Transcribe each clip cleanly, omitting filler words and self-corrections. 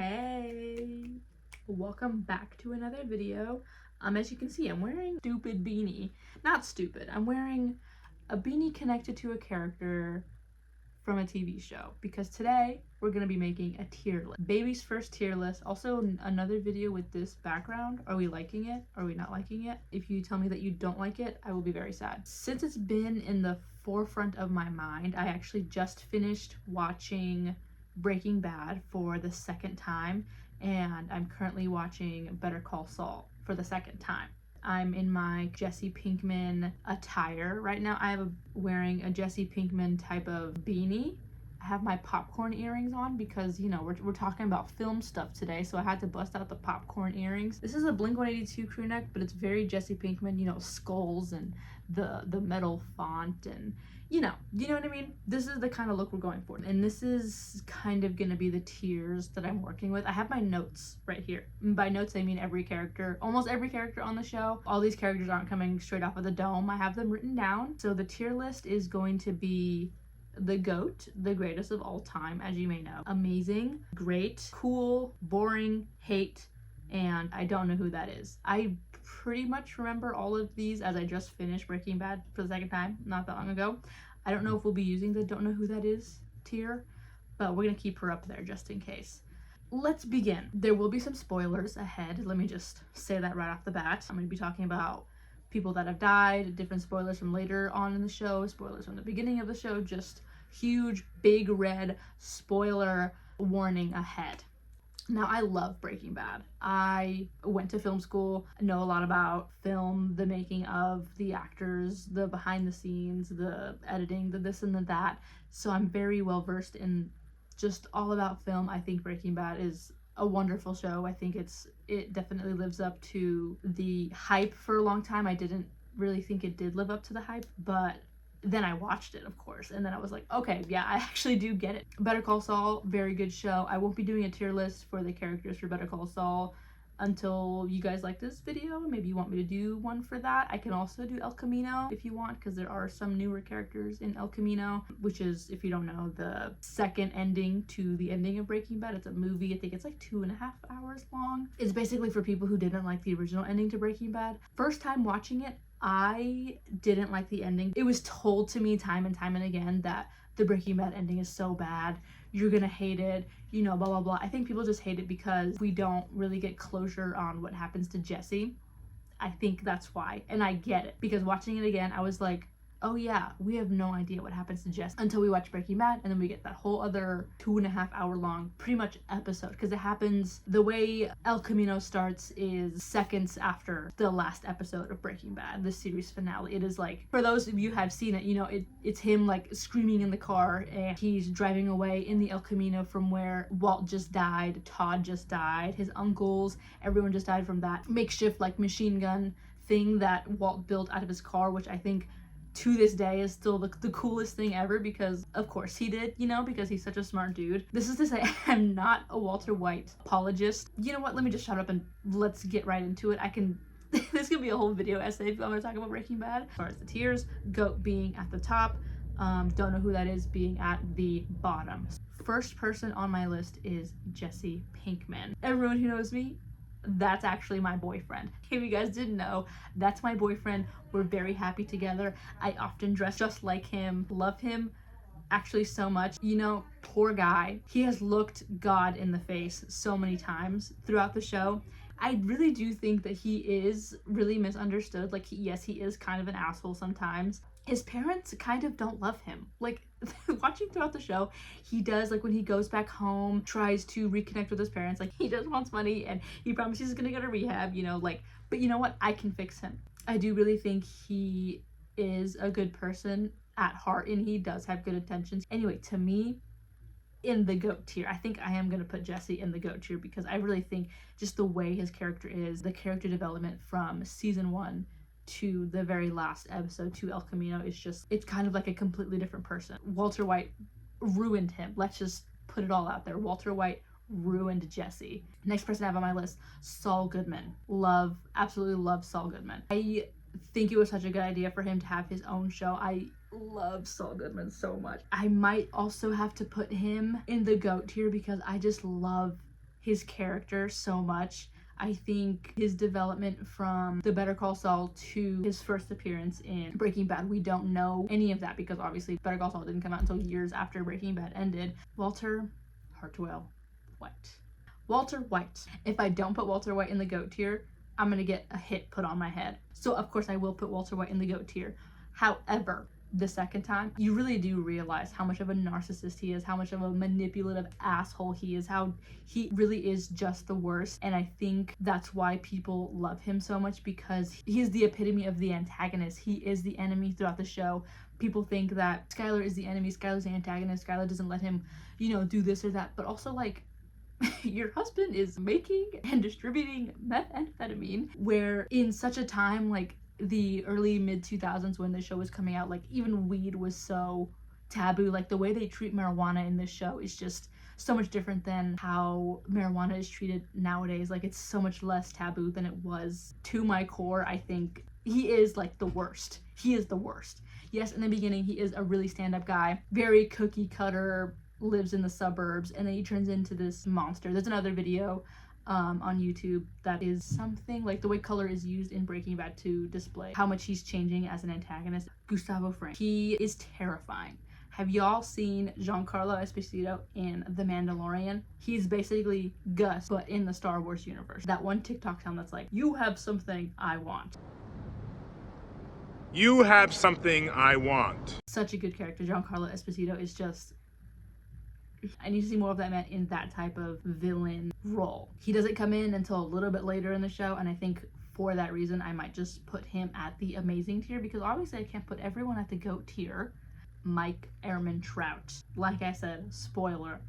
Hey, welcome back to another video. As you can see, I'm wearing a stupid beanie. Not stupid, I'm wearing a beanie connected to a character from a TV show because today we're going to be making a tier list. Baby's first tier list. Also another video with this background. Are we liking it? Are we not liking it? If you tell me that you don't like it, I will be very sad. Since it's been in the forefront of my mind, I actually just finished watching Breaking Bad for the second time, and I'm currently watching Better Call Saul for the second time. I'm in my Jesse Pinkman attire right now. Wearing a Jesse Pinkman type of beanie. I have my popcorn earrings on because, you know, we're talking about film stuff today, so I had to bust out the popcorn earrings. This is a Blink-182 crew neck, but it's very Jesse Pinkman, you know, skulls and the metal font and you know what I mean? This is the kind of look we're going for. And this is kind of gonna be the tiers that I'm working with. I have my notes right here. And by notes, I mean every character, almost every character on the show. All these characters aren't coming straight off of the dome. I have them written down. So the tier list is going to be the GOAT, the greatest of all time, as you may know. Amazing, great, cool, boring, hate, and I don't know who that is. I pretty much remember all of these as I just finished Breaking Bad for the second time not that long ago. I don't know if we'll be using the don't know who that is tier, but we're gonna keep her up there just in case. Let's begin. There will be some spoilers ahead. Let me just say that right off the bat. I'm gonna be talking about people that have died, different spoilers from later on in the show, spoilers from the beginning of the show, just huge, big red spoiler warning ahead. Now, I love Breaking Bad. I went to film school, know a lot about film, the making of, the actors, the behind the scenes, the editing, the this and the that. So I'm very well versed in just all about film. I think Breaking Bad is a wonderful show. I think it definitely lives up to the hype for a long time. I didn't really think it did live up to the hype, but then I watched it, of course, and then I was like, okay, yeah, I actually do get it. Better Call Saul, very good show. I won't be doing a tier list for the characters for Better Call Saul until you guys like this video. Maybe you want me to do one for that. I can also do El Camino if you want, because there are some newer characters in El Camino, which is, if you don't know, the second ending to the ending of Breaking Bad. It's a movie. I think it's like 2.5 hours long. It's basically for people who didn't like the original ending to Breaking Bad. First time watching it, I didn't like the ending. It was told to me time and time and again that the Breaking Bad ending is so bad, you're gonna hate it, you know, blah blah blah. I think people just hate it because we don't really get closure on what happens to Jesse. I think that's why, and I get it, because watching it again, I was like, oh yeah, we have no idea what happens to Jesse until we watch Breaking Bad, and then we get that whole other 2.5 hour long pretty much episode, because it happens, the way El Camino starts is seconds after the last episode of Breaking Bad, the series finale. It is like, for those of you who have seen it, you know, it's him like screaming in the car, and he's driving away in the El Camino from where Walt just died, Todd just died, his uncles, everyone just died from that makeshift like machine gun thing that Walt built out of his car, which I think to this day is still the coolest thing ever, because of course he did, you know, because he's such a smart dude. This is to say, I'm not a Walter White apologist. You know what, let me just shut up and let's get right into it. This could be a whole video essay if I'm gonna talk about Breaking Bad. As far as the tiers, GOAT being at the top, don't know who that is being at the bottom. First person on my list is Jesse Pinkman. Everyone who knows me, that's actually my boyfriend. If you guys didn't know, that's my boyfriend. We're very happy together. I often dress just like him, love him actually so much. You know, poor guy. He has looked God in the face so many times throughout the show. I really do think that he is really misunderstood. Like, yes, he is kind of an asshole sometimes. His parents kind of don't love him. Like, watching throughout the show, he does, like, when he goes back home, tries to reconnect with his parents, like, he just wants money and he promises he's gonna go to rehab, you know, like, but you know what? I can fix him. I do really think he is a good person at heart, and he does have good intentions. Anyway, to me, in the GOAT tier, I think I am going to put Jesse in the GOAT tier, because I really think just the way his character is, the character development from season 1 to the very last episode to El Camino is just, it's kind of like a completely different person. Walter White ruined him. Let's just put it all out there. Walter White ruined Jesse. Next person I have on my list, Saul Goodman. Absolutely love Saul Goodman. I think it was such a good idea for him to have his own show. I love Saul Goodman so much. I might also have to put him in the GOAT tier because I just love his character so much. I think his development from the Better Call Saul to his first appearance in Breaking Bad, we don't know any of that because obviously Better Call Saul didn't come out until years after Breaking Bad ended. Walter White. Walter White. If I don't put Walter White in the GOAT tier, I'm gonna get a hit put on my head. So of course I will put Walter White in the GOAT tier. However, the second time, you really do realize how much of a narcissist he is, how much of a manipulative asshole he is, how he really is just the worst. And I think that's why people love him so much, because he is the epitome of the antagonist. He is the enemy throughout the show. People think that Skyler is the enemy, Skyler's the antagonist, Skyler doesn't let him, do this or that. But also, like, your husband is making and distributing methamphetamine, where in such a time like the early mid 2000s when the show was coming out, like even weed was so taboo. Like the way they treat marijuana in this show is just so much different than how marijuana is treated nowadays. Like it's so much less taboo than it was. To my core, I think he is like the worst. He is the worst. Yes, in the beginning he is a really stand-up guy, very cookie cutter, lives in the suburbs, and then he turns into this monster. There's another video on YouTube that is something like the way color is used in Breaking Bad to display how much he's changing as an antagonist. Gustavo Fring. He is terrifying. Have y'all seen Giancarlo Esposito in The Mandalorian? He's basically Gus, but in the Star Wars universe. That one TikTok sound that's like, you have something I want. You have something I want. Such a good character. Giancarlo Esposito is just... I need to see more of that man in that type of villain role. He doesn't come in until a little bit later in the show, and I think for that reason I might just put him at the amazing tier, because obviously I can't put everyone at the GOAT tier. Mike Ehrmantraut. Like I said, spoiler,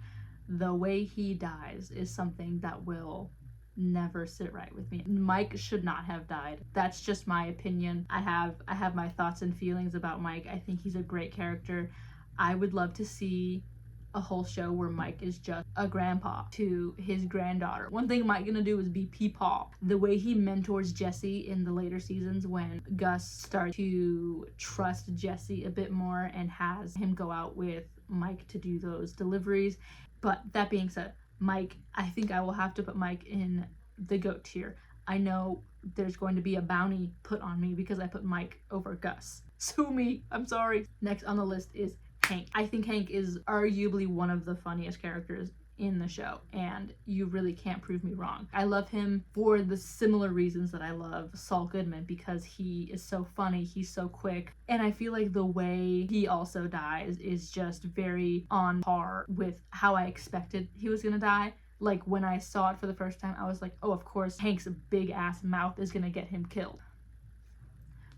the way he dies is something that will never sit right with me. Mike should not have died. That's just my opinion. I have my thoughts and feelings about Mike. I think he's a great character. I would love to see a whole show where Mike is just a grandpa to his granddaughter. One thing Mike gonna do is be Peepaw. The way he mentors Jesse in the later seasons, when Gus starts to trust Jesse a bit more and has him go out with Mike to do those deliveries. But that being said, Mike, I think I will have to put Mike in the GOAT tier. I know there's going to be a bounty put on me because I put Mike over Gus. Sue me, I'm sorry. Next on the list is Hank. I think Hank is arguably one of the funniest characters in the show, and you really can't prove me wrong. I love him for the similar reasons that I love Saul Goodman, because he is so funny, he's so quick, and I feel like the way he also dies is just very on par with how I expected he was gonna die. Like when I saw it for the first time, I was like, oh, of course Hank's big ass mouth is gonna get him killed.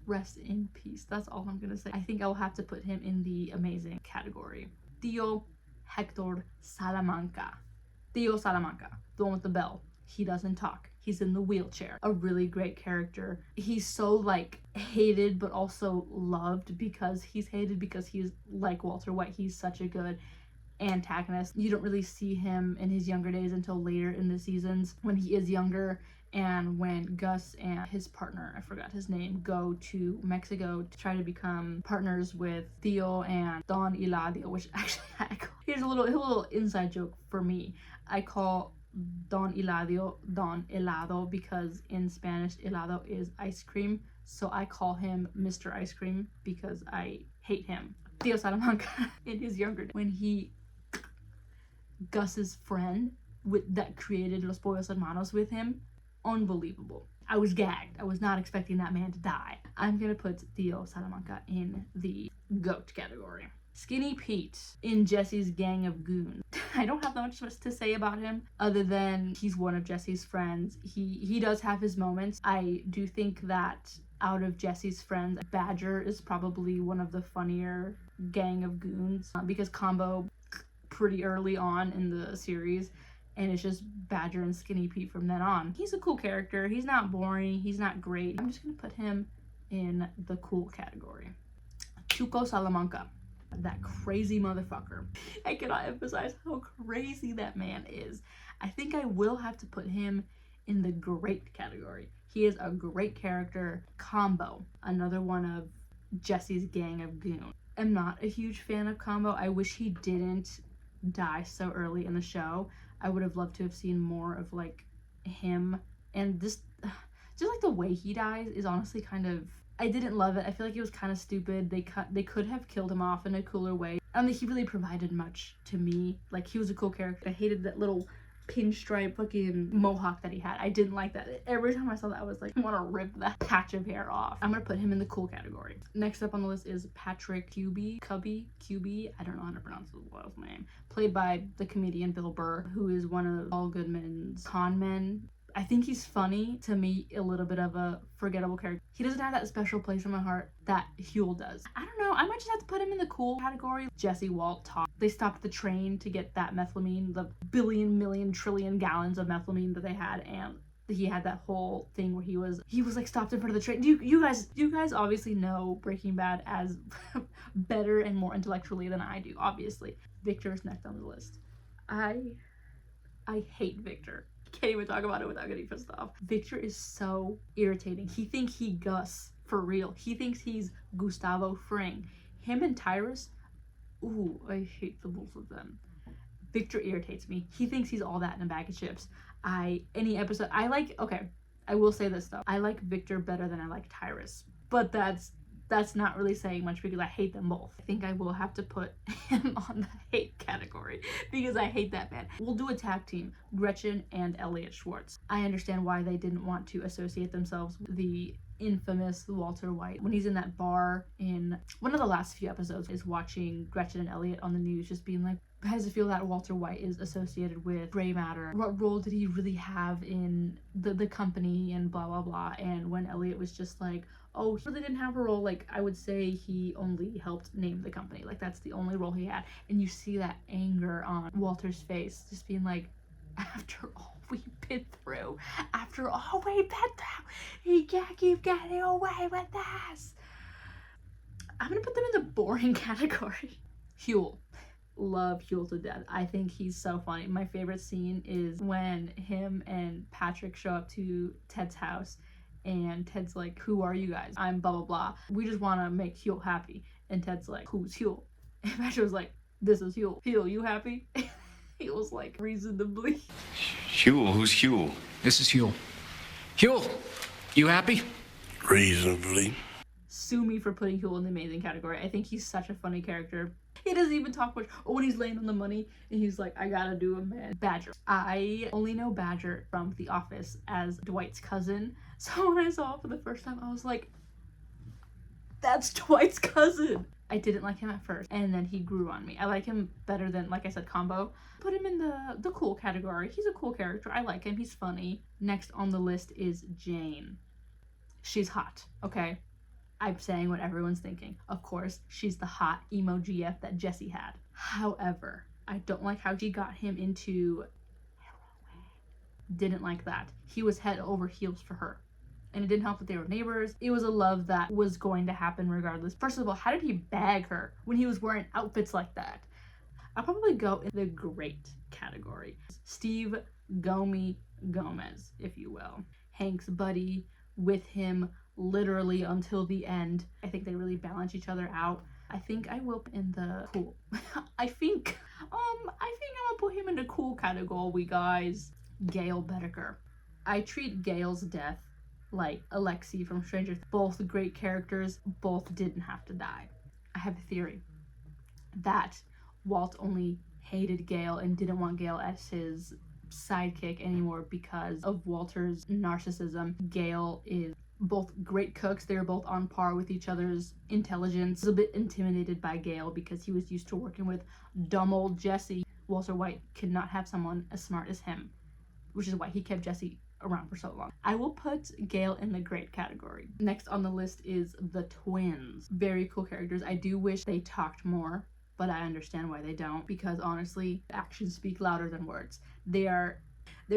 Rest in peace. That's all I'm gonna say. I think I will have to put him in the amazing category. Theo Hector Salamanca. Theo Salamanca, the one with the bell. He doesn't talk. He's in the wheelchair. A really great character. He's so like hated but also loved because he's hated, because he's like Walter White. He's such a good antagonist. You don't really see him in his younger days until later in the seasons when he is younger, and when Gus and his partner, I forgot his name, go to Mexico to try to become partners with Theo and Don Eladio, which actually here's a little inside joke for me. I call Don Eladio Don Helado because in Spanish helado is ice cream, so I call him Mr. Ice Cream because I hate him. Theo Salamanca in his younger days, when he Gus's friend that created Los Pollos Hermanos with him, unbelievable. I was gagged. I was not expecting that man to die. I'm gonna put Theo Salamanca in the GOAT category. Skinny Pete in Jesse's gang of goons. I don't have that much to say about him other than he's one of Jesse's friends. He does have his moments. I do think that out of Jesse's friends, Badger is probably one of the funnier gang of goons because combo pretty early on in the series, and it's just Badger and Skinny Pete from then on. He's a cool character. He's not boring. He's not great. I'm just gonna put him in the cool category. Chuco Salamanca, that crazy motherfucker. I cannot emphasize how crazy that man is. I think I will have to put him in the great category. He is a great character. Combo, another one of Jesse's gang of goons. I'm not a huge fan of Combo. I wish he didn't die so early in the show. I would have loved to have seen more of like him, and this just like the way he dies is honestly kind of, I didn't love it. I feel like it was kind of stupid. They could have killed him off in a cooler way. I mean, he really provided much to me. Like, he was a cool character. I hated that little pinstripe fucking mohawk that he had. I didn't like that. Every time I saw that, I was like, I want to rip that patch of hair off. I'm gonna put him in the cool category. Next up on the list is Patrick Cubby. I don't know how to pronounce his last name. Played by the comedian Bill Burr, who is one of Saul Goodman's con men. I think he's funny, to me, a little bit of a forgettable character. He doesn't have that special place in my heart that Huel does. I don't know, I might just have to put him in the cool category. Jesse, Walt, Todd. They stopped the train to get that methylamine, the billion, million, trillion gallons of methylamine that they had, and he had that whole thing where he was like stopped in front of the train. You guys obviously know Breaking Bad as better and more intellectually than I do, obviously. Victor is next on the list. I hate Victor. Can't even talk about it without getting pissed off. Victor is so irritating. He thinks he Gus for real. He thinks he's Gustavo Fring. Him and Tyrus, ooh, I hate the both of them. Victor irritates me. He thinks he's all that in a bag of chips. Any episode, okay, I will say this though. I like Victor better than I like Tyrus. But that's not really saying much because I hate them both. I think I will have to put him on the hate category because I hate that man. We'll do a tag team, Gretchen and Elliot Schwartz. I understand why they didn't want to associate themselves with the infamous Walter White. When he's in that bar in one of the last few episodes, is watching Gretchen and Elliot on the news just being like, how does it feel that Walter White is associated with gray matter? What role did he really have in the company and blah blah blah? And when Elliot was just like, oh, he really didn't have a role, like I would say he only helped name the company, like that's the only role he had. And you see that anger on Walter's face, just being like, after all we've been through, he can't keep getting away with this. I'm gonna put them in the boring category. Huel. Love Huel to death. I think he's so funny. My favorite scene is when him and Patrick show up to Ted's house and Ted's like, who are you guys? I'm blah blah blah. We just want to make Huel happy. And Ted's like, who's Huel? And Patrick was like, this is Huel. Huel, you happy? He was like, reasonably. Huel? Who's Huel? This is Huel. Huel, you happy? Reasonably. Sue me for putting Huel in the amazing category. I think he's such a funny character. He doesn't even talk much. Or when he's laying on the money and he's like, I gotta do a man. Badger. I only know Badger from The Office as Dwight's cousin. So when I saw it for the first time, I was like, that's Dwight's cousin. I didn't like him at first, and then he grew on me. I like him better than, like I said, Combo. Put him in the cool category. He's a cool character. I like him. He's funny. Next on the list is Jane. She's hot, okay? I'm saying what everyone's thinking. Of course, she's the hot emo GF that Jesse had. However, I don't like how she got him into heroin. Didn't like that. He was head over heels for her. And it didn't help that they were neighbors. It was a love that was going to happen regardless. First of all, how did he bag her when he was wearing outfits like that? I'll probably go in the great category. Steve Gomi Gomez, if you will. Hank's buddy, with him literally until the end. I think they really balance each other out. I think I will in the cool. I think I'm gonna put him in the cool category, guys. Gail Bedecker. I treat Gail's death like Alexei from Stranger Things. Both great characters, both didn't have to die. I have a theory that Walt only hated Gail and didn't want Gail as his sidekick anymore because of Walter's narcissism. Gail is both great cooks. They're both on par with each other's intelligence. He was a bit intimidated by Gail because he was used to working with dumb old Jesse. Walter White could not have someone as smart as him, which is why he kept Jesse around for so long. I will put Gail in the great category. Next on the list is the twins. Very cool characters. I do wish they talked more, but I understand why they don't, because honestly, actions speak louder than words. They're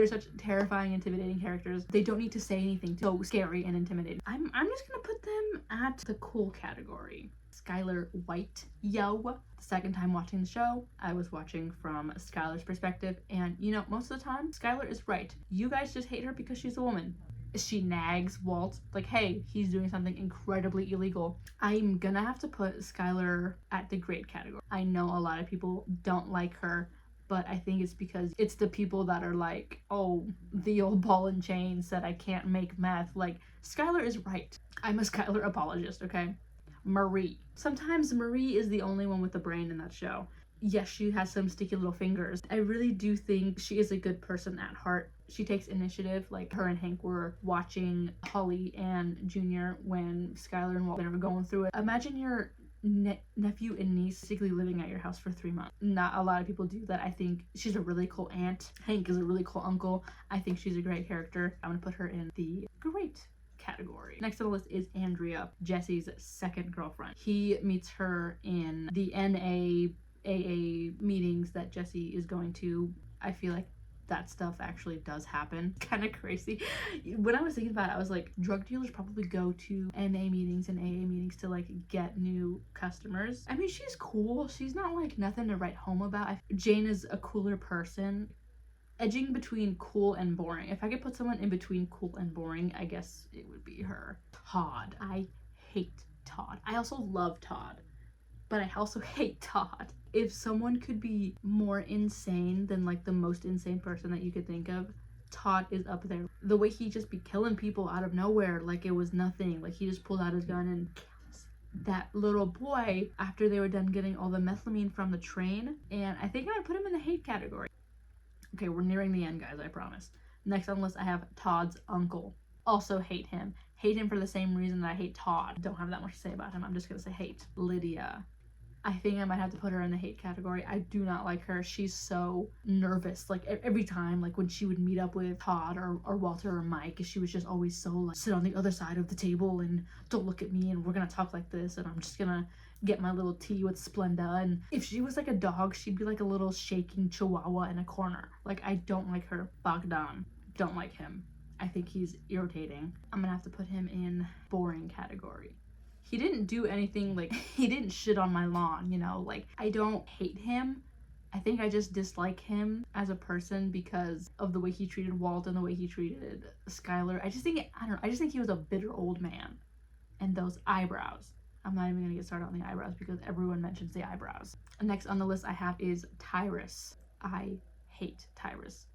such terrifying, intimidating characters. They don't need to say anything so scary and intimidating. I'm just gonna put them at the cool category. Skylar White. Yo. The second time watching the show, I was watching from Skylar's perspective, and you know, most of the time, Skylar is right. You guys just hate her because she's a woman. She nags Walt, like, hey, he's doing something incredibly illegal. I'm gonna have to put Skylar at the great category. I know a lot of people don't like her, but I think it's because it's the people that are like, oh, the old ball and chain said I can't make meth. Like, Skylar is right. I'm a Skylar apologist, okay? Marie. Sometimes Marie is the only one with a brain in that show. Yes, she has some sticky little fingers. I really do think she is a good person at heart. She takes initiative. Like, her and Hank were watching Holly and Junior when Skylar and Walter were going through it. Imagine your nephew and niece basically living at your house for 3 months. Not a lot of people do that. I think she's a really cool aunt. Hank is a really cool uncle. I think she's a great character. I'm gonna put her in the great category. Next on the list is Andrea, Jesse's second girlfriend. He meets her in the NAAA meetings that Jesse is going to. I feel like that stuff actually does happen. Kind of crazy. When I was thinking about it, I was like, drug dealers probably go to NA meetings and AA meetings to like get new customers. I mean, she's cool. She's not like nothing to write home about. Jane is a cooler person. Edging between cool and boring. If I could put someone in between cool and boring, I guess it would be her. Todd. I hate Todd. I also love Todd, but I also hate Todd. If someone could be more insane than like the most insane person that you could think of, Todd is up there. The way he just be killing people out of nowhere like it was nothing. Like, he just pulled out his gun and kills that little boy after they were done getting all the methamphetamine from the train. And I think I would put him in the hate category. Okay, we're nearing the end, guys, I promise. Next on the list, I have Todd's uncle. Also hate him. Hate him for the same reason that I hate Todd. Don't have that much to say about him. I'm just gonna say hate. Lydia. I think I might have to put her in the hate category. I do not like her. She's so nervous. Like, every time, like when she would meet up with Todd or Walter or Mike, she was just always so like, sit on the other side of the table and don't look at me and we're gonna talk like this and I'm just gonna get my little tea with Splenda. And if she was like a dog, she'd be like a little shaking chihuahua in a corner. Like, I don't like her. Bogdan. Don't like him. I think he's irritating. I'm gonna have to put him in boring category. He didn't do anything, like, he didn't shit on my lawn, you know? Like, I don't hate him. I think I just dislike him as a person because of the way he treated Walt and the way he treated Skylar. I just think he was a bitter old man. And those eyebrows. I'm not even gonna get started on the eyebrows because everyone mentions the eyebrows. Next on the list I have is Tyrus. I hate Tyrus.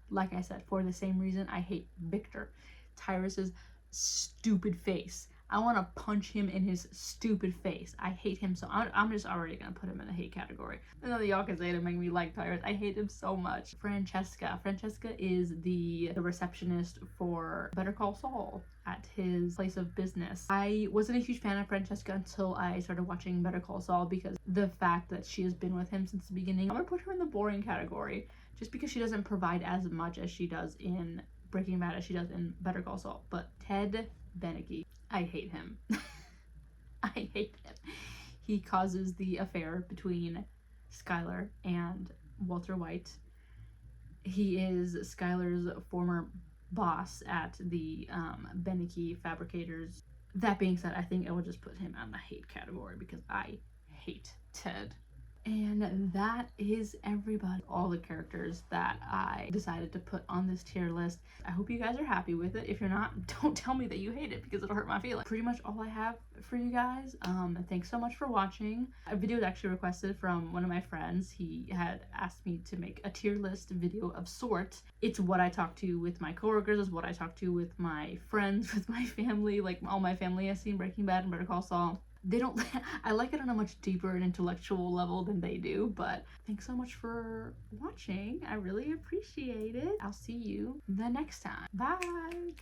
Like I said, for the same reason I hate Victor. Tyrus's stupid face. I want to punch him in his stupid face. I hate him so. I'm just already gonna put him in the hate category. None of y'all can say to make me like Tyrus. I hate him so much. Francesca. Francesca is the receptionist for Better Call Saul at his place of business. I wasn't a huge fan of Francesca until I started watching Better Call Saul because the fact that she has been with him since the beginning. I'm gonna put her in the boring category just because she doesn't provide as much as she does in Breaking Bad as she does in Better Call Saul. But Ted Beneke. I hate him. I hate him. He causes the affair between Skylar and Walter White. He is Skylar's former boss at the Beneke Fabricators. That being said, I think I will just put him on the hate category because I hate Ted. And that is everybody. All the characters that I decided to put on this tier list. I hope you guys are happy with it. If you're not, don't tell me that you hate it because it'll hurt my feelings. Pretty much all I have for you guys. Thanks so much for watching. A video was actually requested from one of my friends. He had asked me to make a tier list video of sorts. It's what I talk to with my coworkers. It's what I talk to with my friends, with my family. Like, all my family has seen Breaking Bad and Better Call Saul. They don't, I like it on a much deeper and intellectual level than they do, but thanks so much for watching. I really appreciate it. I'll see you the next time. Bye!